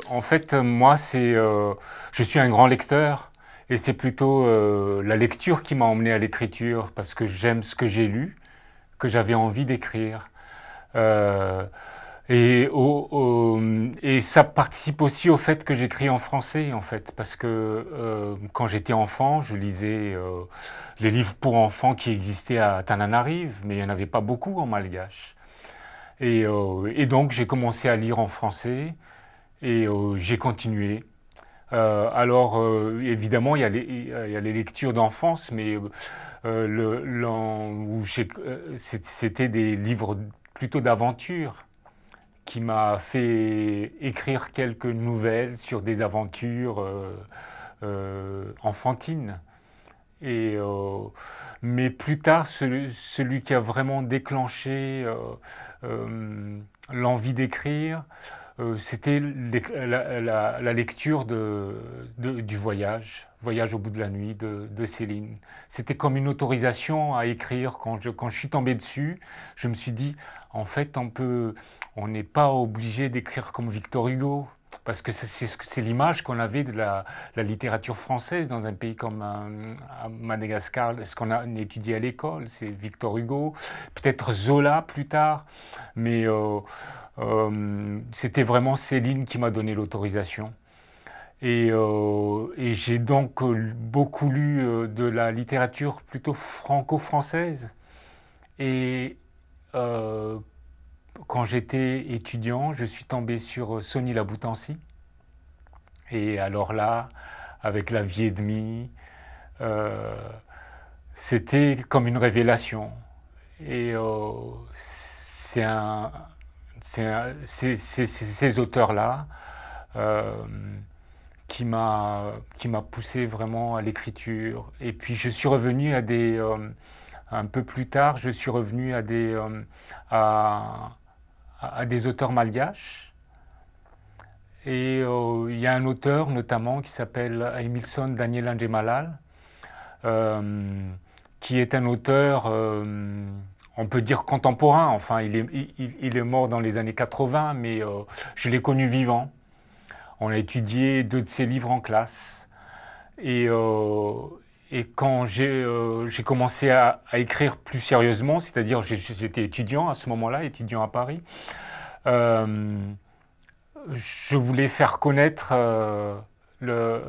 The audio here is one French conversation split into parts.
En fait, moi, je suis un grand lecteur et c'est plutôt la lecture qui m'a emmené à l'écriture parce que j'aime ce que j'ai lu, que j'avais envie d'écrire. Euh, et ça participe aussi au fait que j'écris en français, en fait, parce que quand j'étais enfant, je lisais les livres pour enfants qui existaient à Tananarive, mais il n'y en avait pas beaucoup en malgache. Et donc j'ai commencé à lire en français et j'ai continué. Alors évidemment, il y a les lectures d'enfance, mais c'était des livres plutôt d'aventure qui m'a fait écrire quelques nouvelles sur des aventures enfantines. Et, mais plus tard, celui qui a vraiment déclenché l'envie d'écrire, c'était la lecture du voyage, Voyage au bout de la nuit de Céline. C'était comme une autorisation à écrire. Quand je suis tombé dessus, je me suis dit, en fait, on n'est pas obligé d'écrire comme Victor Hugo. Parce que c'est l'image qu'on avait de la littérature française dans un pays comme à Madagascar, ce qu'on a étudié à l'école, c'est Victor Hugo, peut-être Zola plus tard, mais c'était vraiment Céline qui m'a donné l'autorisation. Et j'ai donc beaucoup lu de la littérature plutôt franco-française. Et euh, quand j'étais étudiant, je suis tombé sur Sonny Laboutancy. Et alors là, avec La vie et demie, euh, c'était comme une révélation. Et c'est ces auteurs-là euh, qui m'a poussé vraiment à l'écriture. Et puis je suis revenu à un peu plus tard, je suis revenu à, à des auteurs malgaches. Et il y a un auteur notamment qui s'appelle Emilson Daniel Malal, euh, qui est un auteur, on peut dire contemporain. Enfin, il est mort dans les années 80, mais je l'ai connu vivant. On a étudié deux de ses livres en classe. Et, euh, et quand j'ai commencé à écrire plus sérieusement, c'est-à-dire j'étais étudiant à ce moment-là, étudiant à Paris, euh, je voulais faire connaître le,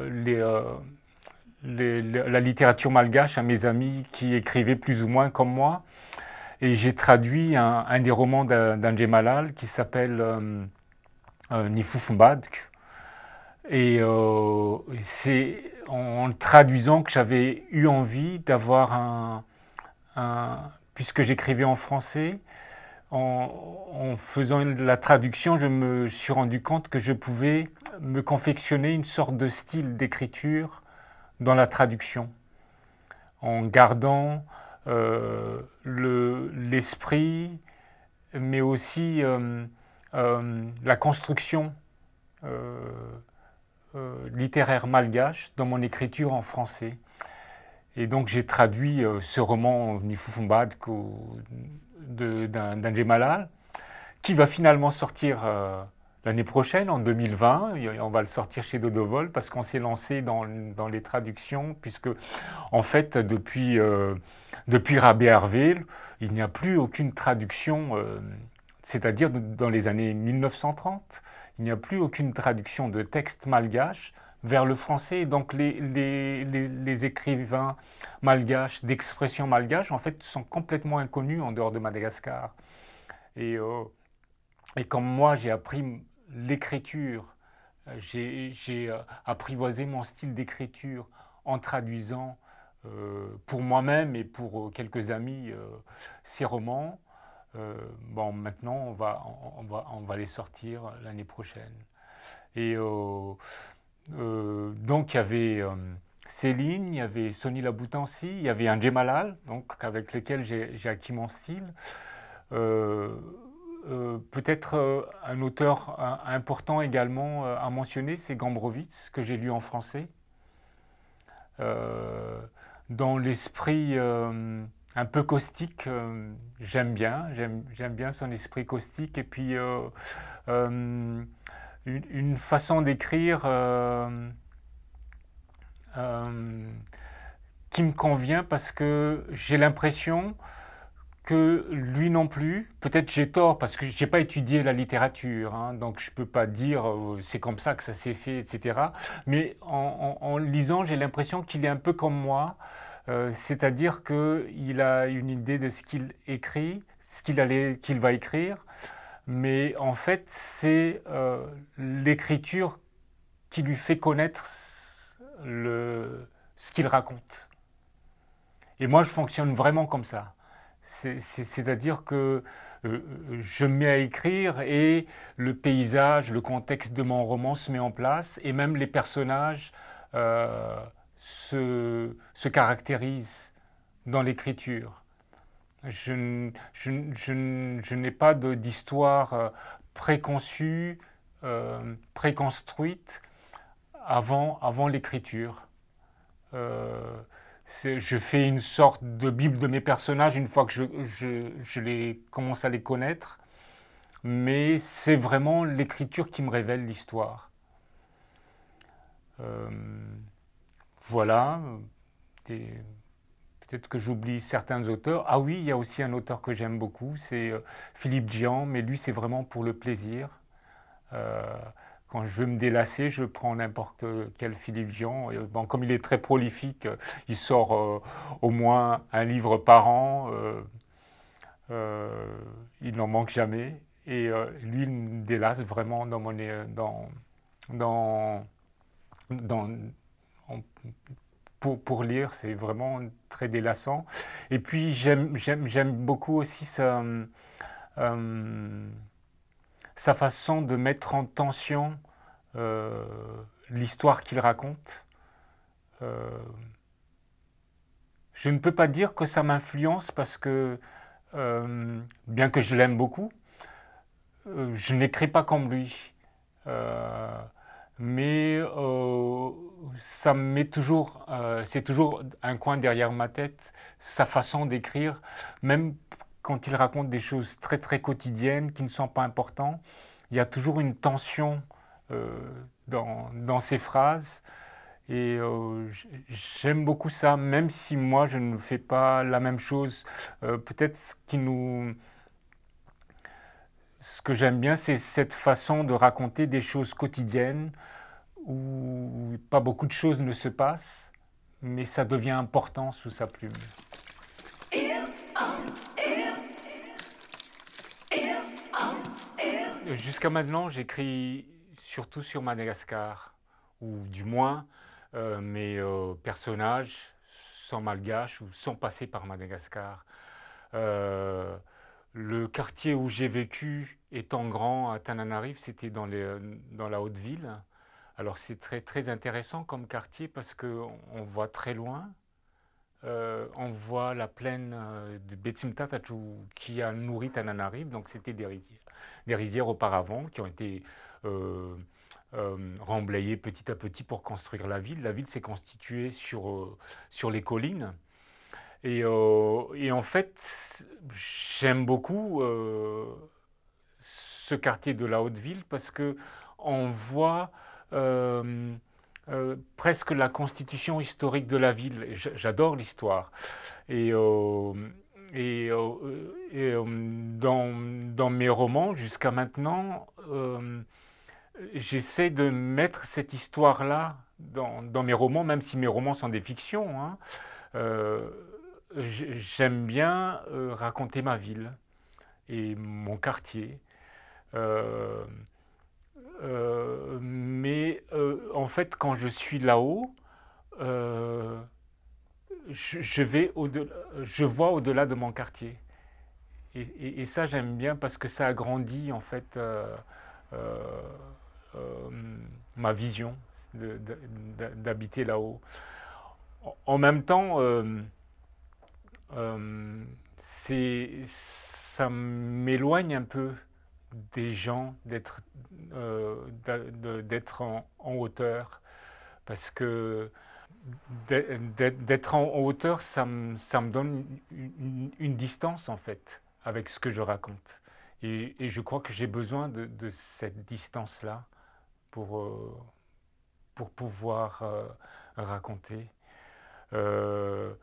les, la littérature malgache à mes amis qui écrivaient plus ou moins comme moi. Et j'ai traduit un des romans d'André Malal qui s'appelle Nifufumbadk. Et c'est en le traduisant que j'avais eu envie d'avoir puisque j'écrivais en français, en faisant la traduction, je me suis rendu compte que je pouvais me confectionner une sorte de style d'écriture dans la traduction, en gardant l'esprit, mais aussi la construction euh, littéraire malgache dans mon écriture en français. Et donc j'ai traduit ce roman Nifufumbad d'André Malal, qui va finalement sortir l'année prochaine, en 2020. Et on va le sortir chez Dodovol parce qu'on s'est lancé dans les traductions, puisque en fait, depuis Rabé Hervé, il n'y a plus aucune traduction, c'est-à-dire dans les années 1930, il n'y a plus aucune traduction de texte malgache vers le français. Donc les écrivains malgaches, d'expression malgache, en fait, sont complètement inconnus en dehors de Madagascar. Et, euh, et comme moi, j'ai appris l'écriture, j'ai apprivoisé mon style d'écriture en traduisant pour moi-même et pour quelques amis ces romans. Bon, maintenant, on va les sortir l'année prochaine. Et donc, il y avait Céline, il y avait Sony Laboutancy, il y avait un Malal, donc avec lequel j'ai acquis mon style. Euh, Peut-être un auteur important également à mentionner, c'est Gombrowicz, que j'ai lu en français. Euh, dans l'esprit un peu caustique, j'aime bien son esprit caustique. Et puis euh, une façon d'écrire euh, qui me convient parce que j'ai l'impression que lui non plus, peut-être j'ai tort parce que j'ai pas étudié la littérature, hein, donc je peux pas dire c'est comme ça que ça s'est fait, etc. Mais en lisant, j'ai l'impression qu'il est un peu comme moi, c'est-à-dire qu'il a une idée de ce qu'il écrit, qu'il va écrire, mais en fait c'est l'écriture qui lui fait connaître ce qu'il raconte. Et moi je fonctionne vraiment comme ça. C'est-à-dire que je me mets à écrire et le paysage, le contexte de mon roman se met en place et même les personnages se caractérisent dans l'écriture. Je n'ai pas d'histoire préconçue, préconstruite avant l'écriture. Euh, je fais une sorte de bible de mes personnages une fois que je les commence à les connaître, mais c'est vraiment l'écriture qui me révèle l'histoire. Euh, voilà. Des- Peut-être que j'oublie certains auteurs. Ah oui, il y a aussi un auteur que j'aime beaucoup, c'est Philippe Dian, mais lui c'est vraiment pour le plaisir. Euh, Quand je veux me délasser, je prends n'importe quel Philippe Dian. Et, bon, comme il est très prolifique, il sort au moins un livre par an. Il n'en manque jamais. Et lui, il me délasse vraiment dans, dans, en- pour lire. C'est vraiment très délassant. Et puis, j'aime beaucoup aussi euh, sa façon de mettre en tension euh, l'histoire qu'il raconte. Euh, je ne peux pas dire que ça m'influence parce que, bien que je l'aime beaucoup, je n'écris pas comme lui. Euh, mais ça me met toujours, c'est toujours un coin derrière ma tête, sa façon d'écrire, même quand il raconte des choses très très quotidiennes qui ne sont pas importantes, il y a toujours une tension euh, dans ses phrases. Et j'aime beaucoup ça, même si moi je ne fais pas la même chose. Peut-être ce que j'aime bien, c'est cette façon de raconter des choses quotidiennes où pas beaucoup de choses ne se passent, mais ça devient important sous sa plume. Jusqu'à maintenant, j'écris surtout sur Madagascar, ou du moins mes personnages sont malgaches ou sont passés par Madagascar. Euh, le quartier où j'ai vécu, étant grand à Tananarive, c'était dans la Haute-Ville. Alors c'est très, très intéressant comme quartier parce qu'on voit très loin. On voit la plaine de Betsimtatatu qui a nourri Tananarive, donc c'était des rizières auparavant qui ont été euh, remblayées petit à petit pour construire la ville. La ville s'est constituée sur les collines. Et en fait, j'aime beaucoup ce quartier de la Haute-Ville parce que on voit presque la constitution historique de la ville. J'adore l'histoire. Et, euh, dans mes romans, jusqu'à maintenant, j'essaie de mettre cette histoire-là dans mes romans, même si mes romans sont des fictions, hein. Euh, J'aime bien raconter ma ville et mon quartier. Euh, mais en fait, quand je suis là-haut, euh, je vais je vois au-delà de mon quartier. Et ça, j'aime bien parce que ça agrandit en fait euh, euh, ma vision d'habiter là-haut. en même temps, ça m'éloigne un peu des gens, d'être en hauteur, parce que d'être en hauteur, ça me donne une distance en fait avec ce que je raconte. Et je crois que j'ai besoin de cette distance-là pour, pour pouvoir raconter. Euh,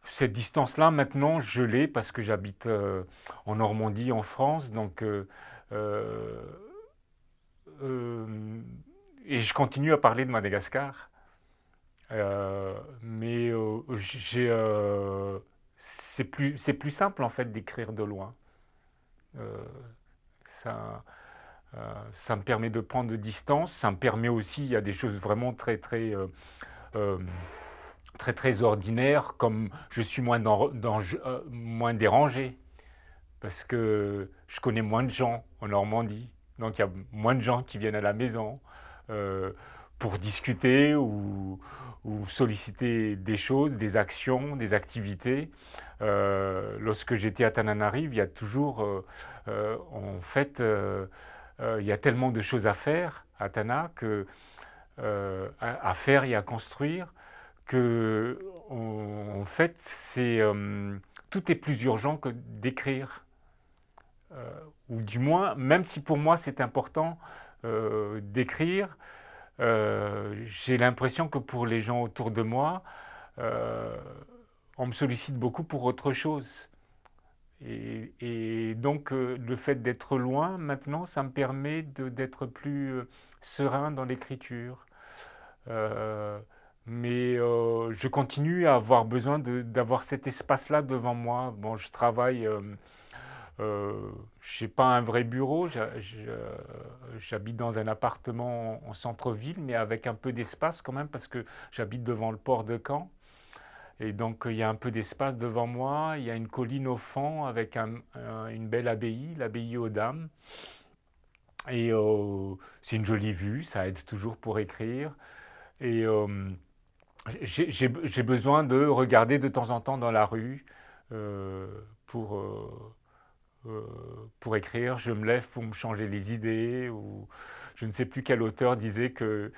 Cette distance-là, maintenant, je l'ai parce que j'habite en Normandie, en France, donc euh, euh, et je continue à parler de Madagascar. Mais c'est plus simple en fait d'écrire de loin. Euh, ça, Ça me permet de prendre de distance. Ça me permet aussi, il y a des choses vraiment euh, très ordinaires, comme je suis moins dérangé parce que je connais moins de gens en Normandie. Donc il y a moins de gens qui viennent à la maison euh, pour discuter ou solliciter des choses, des actions, des activités. Lorsque j'étais à Tananarive, il y a toujours, en fait, il y a tellement de choses à faire à Tana à faire et à construire que, en fait, tout est plus urgent que d'écrire. Ou du moins, même si pour moi c'est important d'écrire, j'ai l'impression que pour les gens autour de moi, euh, on me sollicite beaucoup pour autre chose. Et donc le fait d'être loin, maintenant, ça me permet d'être plus serein dans l'écriture. Euh, mais je continue à avoir besoin d'avoir cet espace-là devant moi. Bon, je travaille. Je n'ai pas un vrai bureau, j'habite dans un appartement en centre-ville, mais avec un peu d'espace quand même, parce que j'habite devant le port de Caen. Et donc il y a un peu d'espace devant moi, il y a une colline au fond avec une belle abbaye, l'abbaye aux Dames. Et c'est une jolie vue, ça aide toujours pour écrire. Et j'ai besoin de regarder de temps en temps dans la rue euh, pour, euh, pour écrire, je me lève pour me changer les idées, ou je ne sais plus quel auteur disait que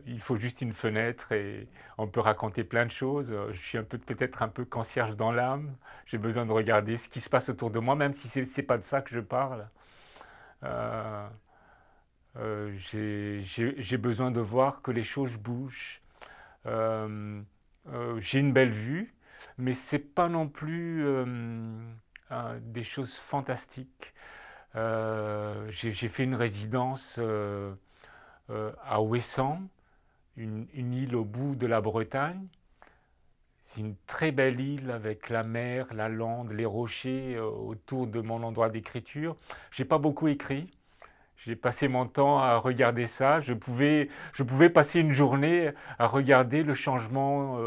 il faut juste une fenêtre et on peut raconter plein de choses. Je suis peut-être un peu concierge dans l'âme. J'ai besoin de regarder ce qui se passe autour de moi, même si c'est pas de ça que je parle. Euh, j'ai besoin de voir que les choses bougent. Euh, j'ai une belle vue, mais c'est pas non plus des choses fantastiques. J'ai fait une résidence à Ouessant, une île au bout de la Bretagne. C'est une très belle île avec la mer, la lande, les rochers autour de mon endroit d'écriture. J'ai pas beaucoup écrit. J'ai passé mon temps à regarder ça. Je pouvais passer une journée à regarder le changement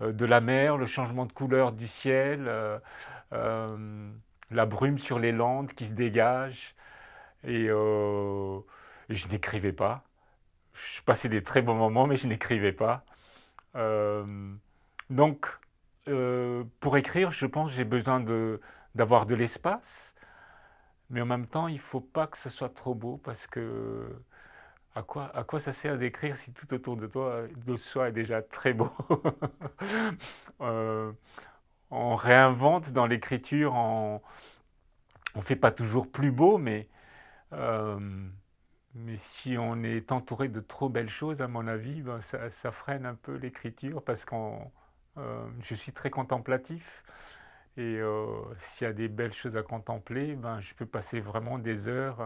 de la mer, le changement de couleur du ciel, euh, la brume sur les landes qui se dégage. Et, et je n'écrivais pas. Je passais des très bons moments, mais je n'écrivais pas. Euh, donc, pour écrire, je pense que j'ai besoin d'avoir de l'espace, mais en même temps, il ne faut pas que ce soit trop beau parce que à quoi ça sert d'écrire si tout autour de soi est déjà très beau. Euh, on réinvente dans l'écriture, on ne fait pas toujours plus beau, euh, mais si on est entouré de trop belles choses, à mon avis, ben ça freine un peu l'écriture parce que je suis très contemplatif. Et s'il y a des belles choses à contempler, ben, je peux passer vraiment des heures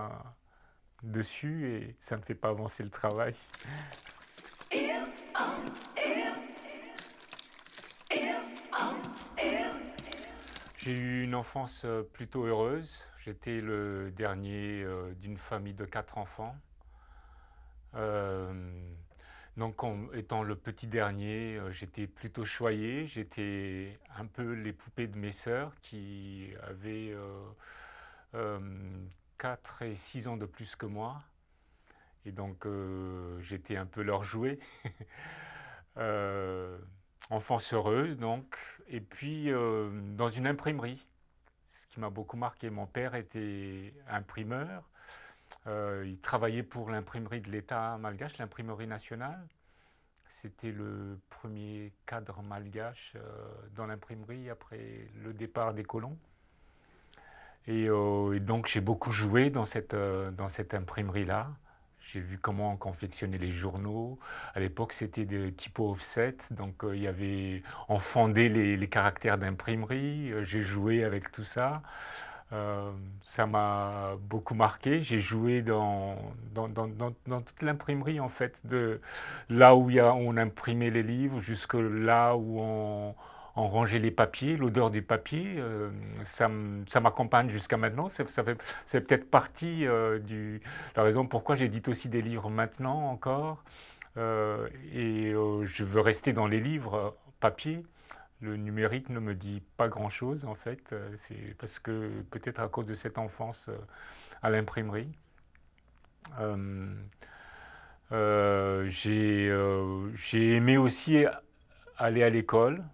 dessus et ça ne fait pas avancer le travail. J'ai eu une enfance plutôt heureuse. J'étais le dernier d'une famille de 4 enfants. Euh, donc, étant le petit dernier, j'étais plutôt choyé. J'étais un peu les poupées de mes sœurs qui avaient euh, 4 et 6 ans de plus que moi. Et donc, j'étais un peu leur jouet. Euh, enfance heureuse donc, et puis dans une imprimerie. Ce qui m'a beaucoup marqué, mon père était imprimeur. Il travaillait pour l'imprimerie de l'État malgache, l'imprimerie nationale. C'était le premier cadre malgache dans l'imprimerie après le départ des colons. Et donc j'ai beaucoup joué dans cette imprimerie-là. J'ai vu comment on confectionnait les journaux. À l'époque, c'était des typos offset, donc il y avait, on fondait les caractères d'imprimerie. J'ai joué avec tout ça. Euh, Ça m'a beaucoup marqué. J'ai joué dans toute l'imprimerie, en fait, de là où on imprimait les livres jusque là où on rangeait les papiers. L'odeur des papiers, ça m'accompagne jusqu'à maintenant. C'est peut-être partie la raison pourquoi j'édite aussi des livres maintenant encore. Je veux rester dans les livres papier. Le numérique ne me dit pas grand-chose en fait. C'est parce que peut-être à cause de cette enfance à l'imprimerie. Euh, j'ai aimé aussi aller à l'école.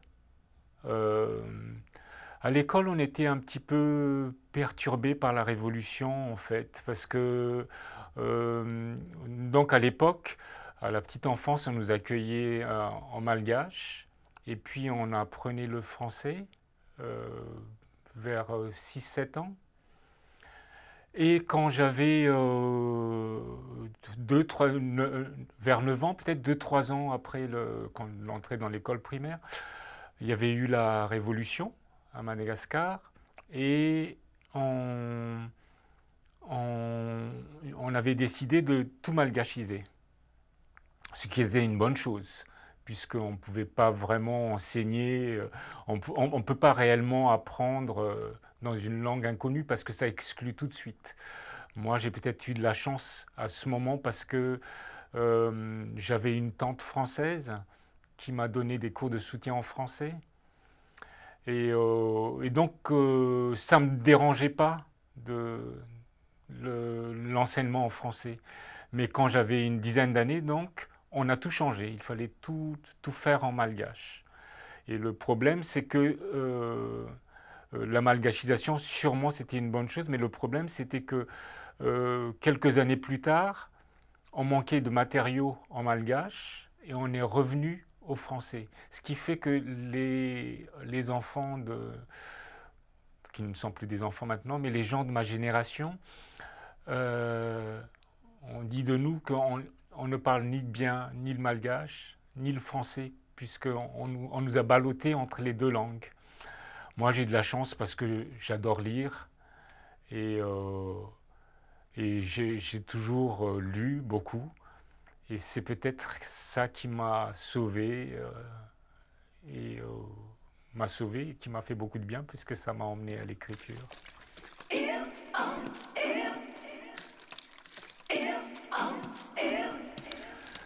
Euh, à l'école, on était un petit peu perturbé par la Révolution en fait, parce que donc à l'époque, à la petite enfance, on nous accueillait en malgache. Et puis on apprenait le français euh, vers 6 7 ans. Et quand j'avais vers 9 ans, peut-être 2 3 ans après l'entrée dans l'école primaire, il y avait eu la révolution à Madagascar et on, on, on avait décidé de tout malgachiser, ce qui était une bonne chose puisqu'on ne pouvait pas vraiment enseigner, on ne peut pas réellement apprendre dans une langue inconnue parce que ça exclut tout de suite. Moi, j'ai peut-être eu de la chance à ce moment parce que j'avais une tante française qui m'a donné des cours de soutien en français. Et donc, ça ne me dérangeait pas de l'enseignement en français. Mais quand j'avais une dizaine d'années, donc, on a tout changé. Il fallait tout faire en malgache. Et le problème, c'est que la malgachisation, sûrement, c'était une bonne chose, mais le problème, c'était que quelques années plus tard, on manquait de matériaux en malgache et on est revenu au français. Ce qui fait que les enfants qui ne sont plus des enfants maintenant, mais les gens de ma génération, euh, on dit de nous qu'on ne parle ni bien ni le malgache, ni le français, puisqu'on on nous a ballottés entre les deux langues. Moi, j'ai de la chance parce que j'adore lire et, euh, et j'ai toujours lu beaucoup. Et c'est peut-être ça qui m'a sauvé et m'a sauvé et qui m'a fait beaucoup de bien puisque ça m'a emmené à l'écriture.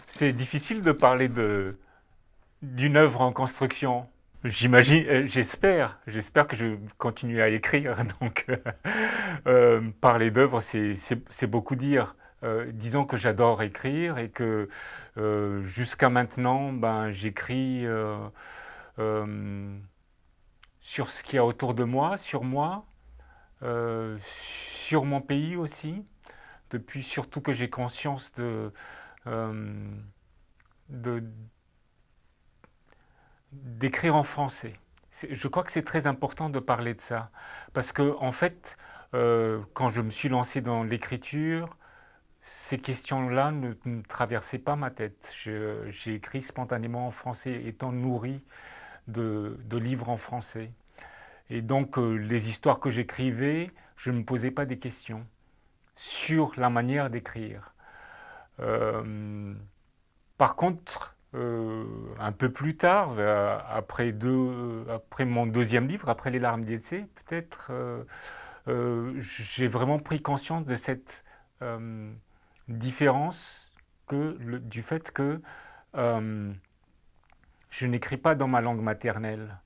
C'est difficile de parler d'une œuvre en construction. J'imagine, j'espère que je vais continuer à écrire. Donc, parler d'œuvre, c'est beaucoup dire. Disons que j'adore écrire et que jusqu'à maintenant, ben, j'écris euh, sur ce qu'il y a autour de moi, sur mon pays aussi. Depuis surtout que j'ai conscience euh, de, d'écrire en français. Je crois que c'est très important de parler de ça. Parce que, en fait, quand je me suis lancé dans l'écriture, ces questions-là ne traversaient pas ma tête. J'ai écrit spontanément en français, étant nourri de livres en français. Et donc, les histoires que j'écrivais, je ne me posais pas des questions sur la manière d'écrire. Euh, Par contre, un peu plus tard, après mon deuxième livre, après Les larmes d'essai, peut-être, j'ai vraiment pris conscience de cette euh, différence du fait que euh, je n'écris pas dans ma langue maternelle.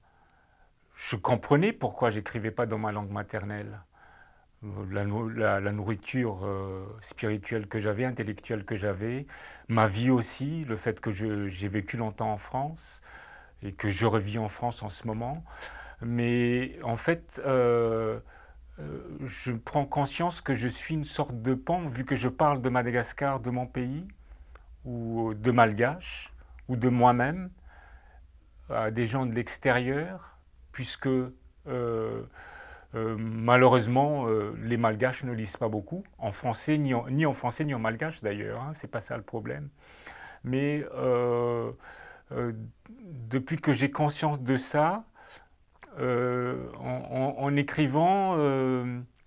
Je comprenais pourquoi j'écrivais pas dans ma langue maternelle. La nourriture spirituelle que j'avais, intellectuelle que j'avais, ma vie aussi, le fait que j'ai vécu longtemps en France et que je revis en France en ce moment. Mais en fait, je prends conscience que je suis une sorte de pan, vu que je parle de Madagascar, de mon pays, ou de Malgache, ou de moi-même, à des gens de l'extérieur, puisque malheureusement, les Malgaches ne lisent pas beaucoup, en français, ni en français, ni en malgache d'ailleurs, hein, c'est pas ça le problème. Mais euh, depuis que j'ai conscience de ça, en écrivant,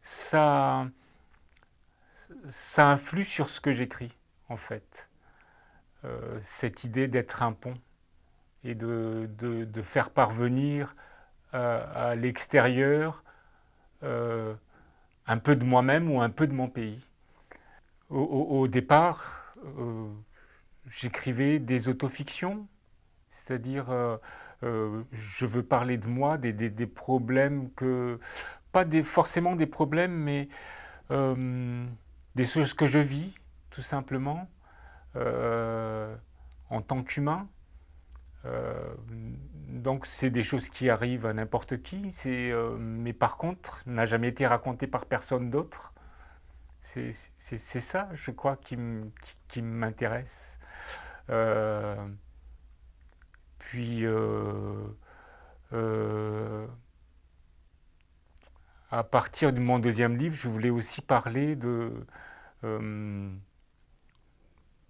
ça influe sur ce que j'écris, en fait. Cette idée d'être un pont et de faire parvenir à l'extérieur euh, un peu de moi-même ou un peu de mon pays. Au départ, j'écrivais des autofictions, c'est-à-dire je veux parler de moi, des problèmes que... Pas forcément des problèmes, mais euh, des choses que je vis, tout simplement, euh, en tant qu'humain. Euh, donc c'est des choses qui arrivent à n'importe qui, mais par contre, n'a jamais été raconté par personne d'autre. C'est ça, je crois, qui m'intéresse. Euh, puis, euh, à partir de mon deuxième livre, je voulais aussi parler euh,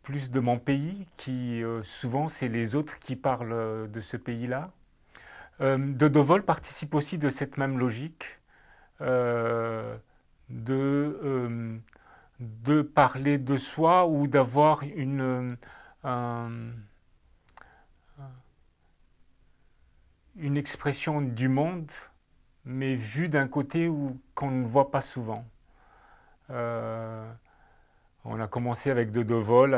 plus de mon pays, qui souvent c'est les autres qui parlent de ce pays-là. Dodovol participe aussi de cette même logique euh, de, euh, de parler de soi ou d'avoir une expression du monde, mais vue d'un côté qu'on ne voit pas souvent. Euh, on a commencé avec Dodovol.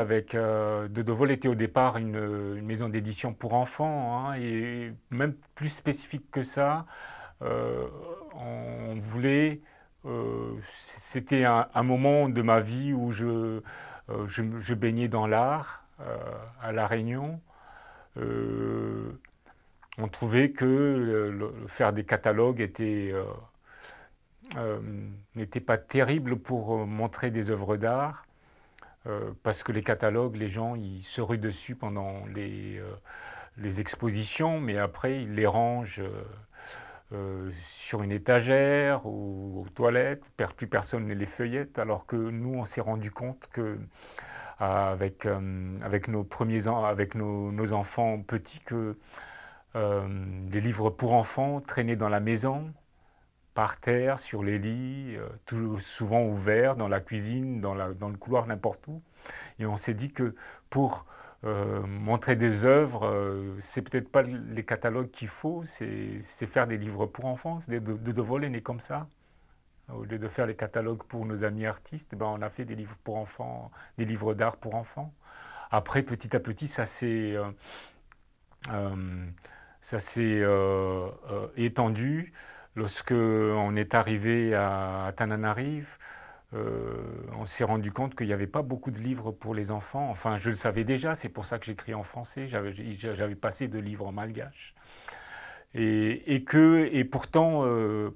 Dodovol était au départ une maison d'édition pour enfants, hein, et même plus spécifique que ça. Euh, on voulait. C'était un moment de ma vie où je baignais dans l'art à La Réunion. Euh, on trouvait que faire des catalogues euh, n'était pas terrible pour montrer des œuvres d'art, parce que les catalogues, les gens ils se ruent dessus pendant les expositions, mais après ils les rangent sur une étagère ou aux toilettes, plus personne ne les feuillette, alors que nous on s'est rendu compte que avec nos avec nos enfants petits, que les livres pour enfants traînaient dans la maison, par terre, sur les lits, souvent ouverts, dans la cuisine, dans le couloir, n'importe où. Et on s'est dit que pour montrer des œuvres, c'est peut-être pas les catalogues qu'il faut, c'est faire des livres pour enfants. Dodovol est né comme ça. Au lieu de faire les catalogues pour nos amis artistes, ben on a fait des livres pour enfants, des livres d'art pour enfants. Après, petit à petit, euh, ça s'est étendu. Lorsque on est arrivé à Tananarive, on s'est rendu compte qu'il n'y avait pas beaucoup de livres pour les enfants. Enfin, je le savais déjà, c'est pour ça que j'écris en français. J'avais passé de livres en malgache. Et pourtant,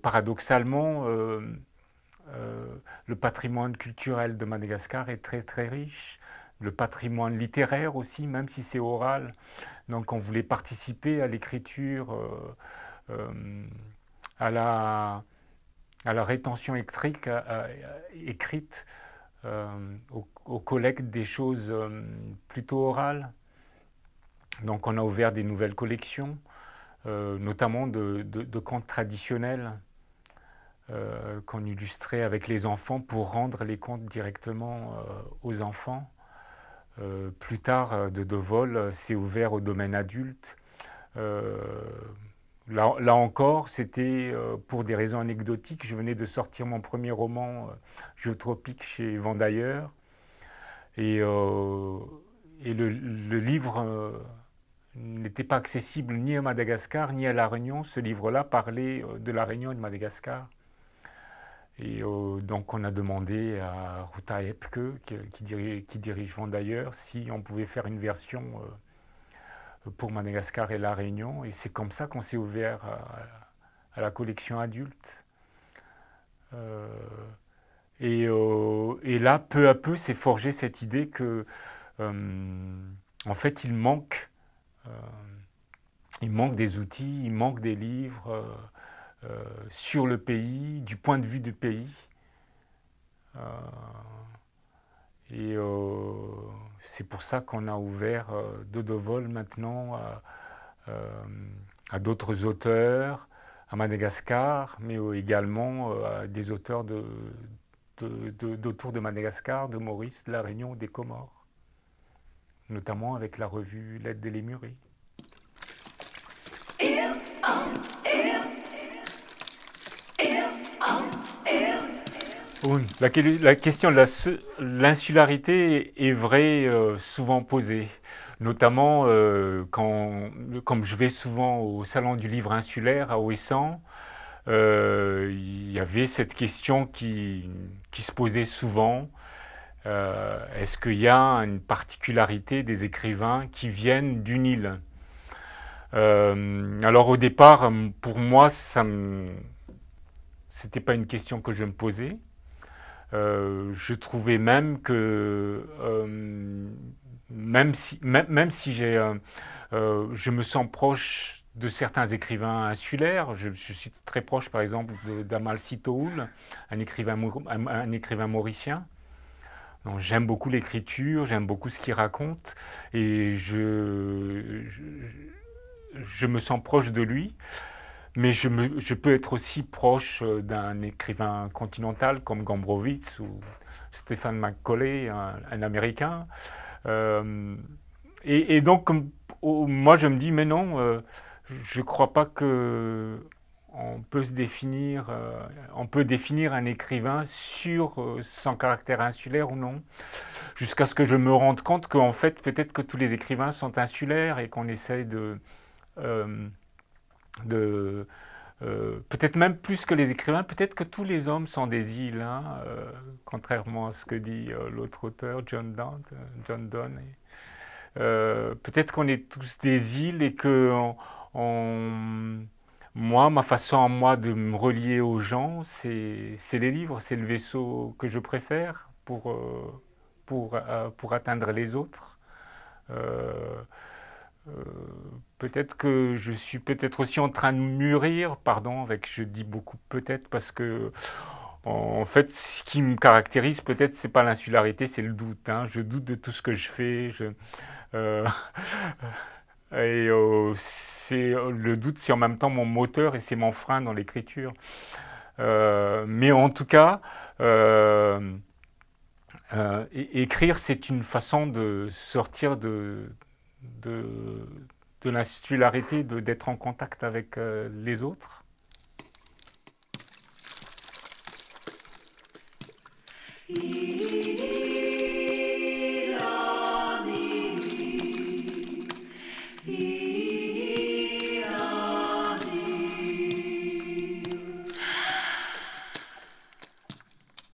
paradoxalement, le patrimoine culturel de Madagascar est très très riche. Le patrimoine littéraire aussi, même si c'est oral. Donc on voulait participer à l'écriture, euh, à à la rétention écrite, au collecte des choses plutôt orales. Donc on a ouvert des nouvelles collections, notamment de contes traditionnels qu'on illustrait avec les enfants pour rendre les contes directement aux enfants. Plus tard, Dodovol s'est ouvert au domaine adulte. Euh, là encore, c'était pour des raisons anecdotiques. Je venais de sortir mon premier roman géotropique chez Vendailleurs. Et, euh, et le livre n'était pas accessible ni à Madagascar ni à La Réunion. Ce livre-là parlait de La Réunion et de Madagascar. Et donc on a demandé à Ruta Epke, qui dirige Vendailleurs, si on pouvait faire une version pour Madagascar et La Réunion. Et c'est comme ça qu'on s'est ouvert à la collection adulte. Euh, et là, peu à peu, s'est forgée cette idée que, en fait, euh, il manque des outils, il manque des livres sur le pays, du point de vue du pays. Euh, et c'est pour ça qu'on a ouvert Dodovol maintenant à d'autres auteurs, à Madagascar, mais également à des auteurs d'autour de Madagascar, de Maurice, de La Réunion, des Comores, notamment avec la revue L'aide des Lémurés. Oui, la question de l'insularité est vraie, souvent posée, notamment comme je vais souvent au Salon du Livre Insulaire à Ouessant, il y avait cette question qui se posait souvent. Est-ce qu'il y a une particularité des écrivains qui viennent d'une île? Alors au départ, pour moi, c'était pas une question que je me posais. Je trouvais même que même si je me sens proche de certains écrivains insulaires, je suis très proche par exemple d'Amal Sitooul, un écrivain mauricien. J'aime beaucoup l'écriture, j'aime beaucoup ce qu'il raconte et je me sens proche de lui. Mais je peux être aussi proche d'un écrivain continental comme Gombrowicz ou Stephen Macaulay, un Américain. Euh, et donc, moi, je me dis, mais non, je ne crois pas que on peut on peut définir un écrivain sur son caractère insulaire ou non, jusqu'à ce que je me rende compte qu'en fait, peut-être que tous les écrivains sont insulaires et qu'on essaye euh, de peut-être même plus que les écrivains, peut-être que tous les hommes sont des îles, hein, contrairement à ce que dit l'autre auteur, John Donne. Peut-être qu'on est tous des îles et que moi, ma façon à moi de me relier aux gens, c'est les livres, c'est le vaisseau que je préfère pour atteindre les autres. Euh, euh, Peut-être que je suis peut-être aussi en train de mûrir, pardon, je dis beaucoup peut-être parce que en fait, ce qui me caractérise peut-être c'est pas l'insularité, c'est le doute, hein. Je doute de tout ce que je fais. Euh, et le doute, c'est en même temps mon moteur et c'est mon frein dans l'écriture. Mais en tout cas, écrire, c'est une façon de sortir de, de l'insularité, d'être en contact avec les autres.